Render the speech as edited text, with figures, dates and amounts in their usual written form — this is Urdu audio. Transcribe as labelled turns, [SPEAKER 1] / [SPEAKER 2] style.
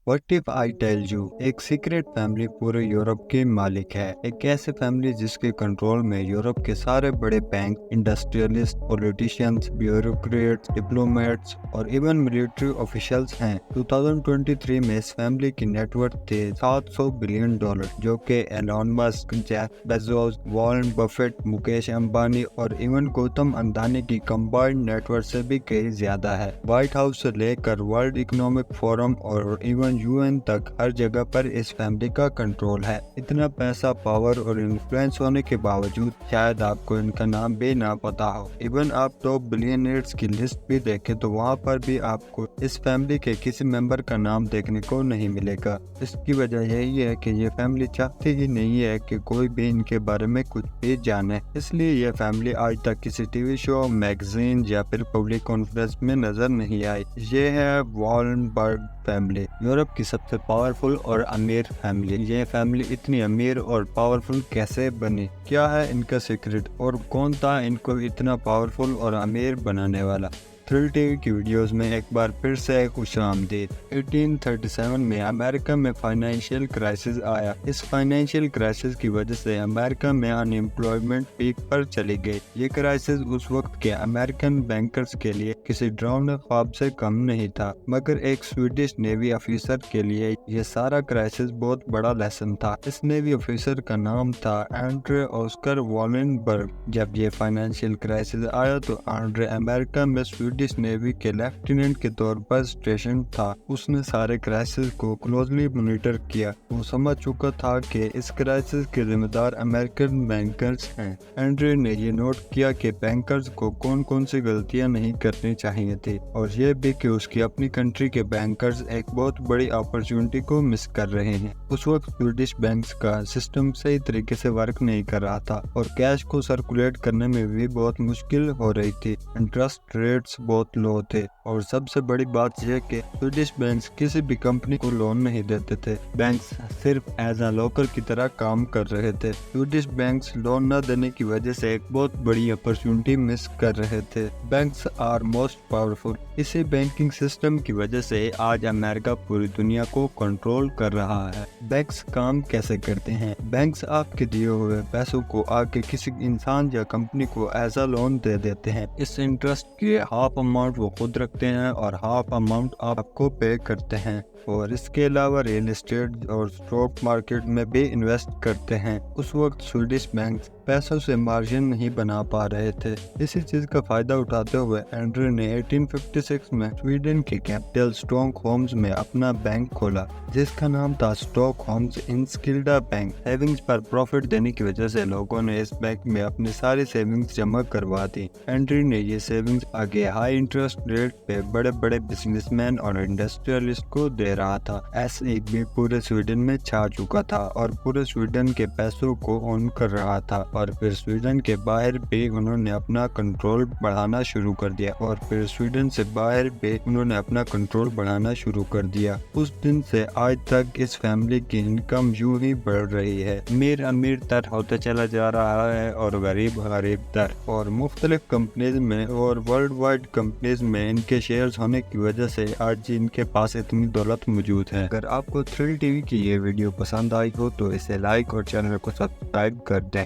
[SPEAKER 1] What if I tell you ایک سیکریٹ فیملی پورے یورپ کی مالک ہے، ایک ایسی فیملی جس کے کنٹرول میں یورپ کے سارے بڑے bank, industrialists, politicians, bureaucrats, diplomats اور ایون ملٹری آفیشلز ہیں۔ 2023 میں اس فیملی کی نیٹ ورتھ تھی $700 بلین، جو کہ Elon Musk, Jeff Bezos, Warren Buffett, Mukesh Ambani اور ایون گوتم ادانی کی کمبائنڈ نیٹ ورتھ سے بھی کئی زیادہ ہے۔ وائٹ ہاؤس سے لے کر ورلڈ اکنامک فورم اور ایون UN تک ہر جگہ پر اس فیملی کا کنٹرول ہے۔ اتنا پیسہ، پاور اور انفلوئنس ہونے کے باوجود شاید آپ کو ان کا نام بھی نہ پتا ہو۔ ایون آپ ٹاپ بلینئرز کی لسٹ بھی دیکھیں تو وہاں پر بھی آپ کو اس فیملی کے کسی ممبر کا نام دیکھنے کو نہیں ملے گا۔ اس کی وجہ یہی ہے کہ یہ فیملی چاہتی ہی نہیں ہے کہ کوئی بھی ان کے بارے میں کچھ بھی جانے، اس لیے یہ فیملی آج تک کسی ٹی وی شو، میگزین یا پھر پبلک کانفرنس میں نظر نہیں آئی۔ یہ ہے والنبرگ فیملی، یورپ کی سب سے پاورفل اور امیر فیملی۔ یہ فیملی اتنی امیر اور پاورفل کیسے بنی؟ کیا ہے ان کا سیکرٹ اور کون تھا ان کو اتنا پاورفل اور امیر بنانے والا؟ تھرل ٹی وی کی ویڈیوز میں ایک بار پھر سے خوش آمدید۔ 1837 میں امریکہ میں فائنینشیل کرائسس آیا۔ اس فائنینشیل کرائسس کی وجہ سے امریکہ میں ان ایمپلائمنٹ پیک پر چلی گئی۔ یہ کرائسس اس وقت کے امریکن بینکرز کے لیے کسی ڈراؤنے خواب سے کم نہیں تھا، مگر ایک سویڈش نیوی آفیسر کے لیے یہ سارا کرائسس بہت بڑا لیسن تھا۔ اس نیوی آفیسر کا نام تھا اینڈرے آسکر والنبرگ۔ جب یہ فائنینشیل کرائسس آیا تو اینڈرے امریکہ میں سویڈش نیوی کے لیفٹیننٹ کے طور پر اسٹیشن تھا۔ اس نے سارے کرائسس کو کلوزلی مانیٹر کیا۔ وہ سمجھ چکا تھا کہ اس کرائسس کے ذمہ دار امریکن بینکرز ہیں۔ اینڈرے نے یہ نوٹ کیا کہ بینکرز کو کون سی غلطیاں نہیں کرنی چاہیے تھی، اور یہ بھی کہ اس کی اپنی کنٹری کے بینکرز ایک بہت بڑی اپرچونٹی کو مس کر رہے ہیں۔ اس وقت سویڈش بینکس کا سسٹم صحیح طریقے سے ورک نہیں کر رہا تھا اور کیش کو سرکولیٹ کرنے میں بھی بہت مشکل ہو رہی تھی۔ انٹرسٹ ریٹس بہت لو تھے، اور سب سے بڑی بات یہ کہ سویڈش بینکس کسی بھی کمپنی کو لون نہیں دیتے تھے۔ بینکس صرف ایز اے لوکر کی طرح کام کر رہے تھے۔ سویڈش بینکس لون نہ دینے کی وجہ سے ایک بہت بڑی اپرچونٹی مس کر رہے تھے۔ Banks are most powerful. اسی بینکنگ سسٹم کی وجہ سے آج امریکہ پوری دنیا کو کنٹرول کر رہا ہے۔ بینکس کام کیسے کرتے ہیں؟ بینکس آپ کے دیے ہوئے پیسوں کو آگے کسی انسان یا کمپنی کو ایز اے لون دے دیتے ہیں۔ اس انٹرسٹ کی ہاف اماؤنٹ وہ خود رکھتے ہیں اور ہاف اماؤنٹ آپ کو پے کرتے ہیں، اور اس کے علاوہ ریل اسٹیٹ اور اسٹاک مارکیٹ میں بھی انویسٹ کرتے ہیں۔ اس وقت سویڈش بینکس پیسوں سے مارجن نہیں بنا پا رہے تھے۔ اسی چیز کا فائدہ اٹھاتے ہوئے اینڈرے نے 1856 میں سویڈن کے کیپٹل اسٹاک ہومز میں اپنا بینک کھولا، جس کا نام تھا اسٹاک ہومز انسکلڈا بینک۔ سیونگز پر پروفٹ دینے کی وجہ سے لوگوں نے اس بینک میں اپنی ساری سیونگز جمع کروا دی۔ اینڈرے نے یہ سیونگز آگے ہائی انٹرسٹ ریٹ پہ بڑے بڑے بزنس مین اور انڈسٹریلسٹ کو دے رہا تھا۔ ایسے بھی پورے سویڈن میں چھا چکا تھا اور پورے سویڈن کے پیسوں کو اون کر رہا تھا، اور پھر سویڈن کے باہر بھی انہوں نے اپنا کنٹرول بڑھانا شروع کر دیا، اور پھر سویڈن سے باہر بھی انہوں نے اپنا کنٹرول بڑھانا شروع کر دیا۔ اس دن سے آج تک اس فیملی کی انکم یوں ہی بڑھ رہی ہے۔ امیر امیر تر ہوتا چلا جا رہا ہے اور غریب غریب تر، اور مختلف کمپنیز میں اور ورلڈ وائڈ کمپنیز میں ان کے شیئرز ہونے کی وجہ سے آج ان کے پاس اتنی دولت موجود ہے۔ اگر آپ کو تھرل ٹی وی کی یہ ویڈیو پسند آئی ہو تو اسے لائک اور چینل کو سبسکرائب کر دیں۔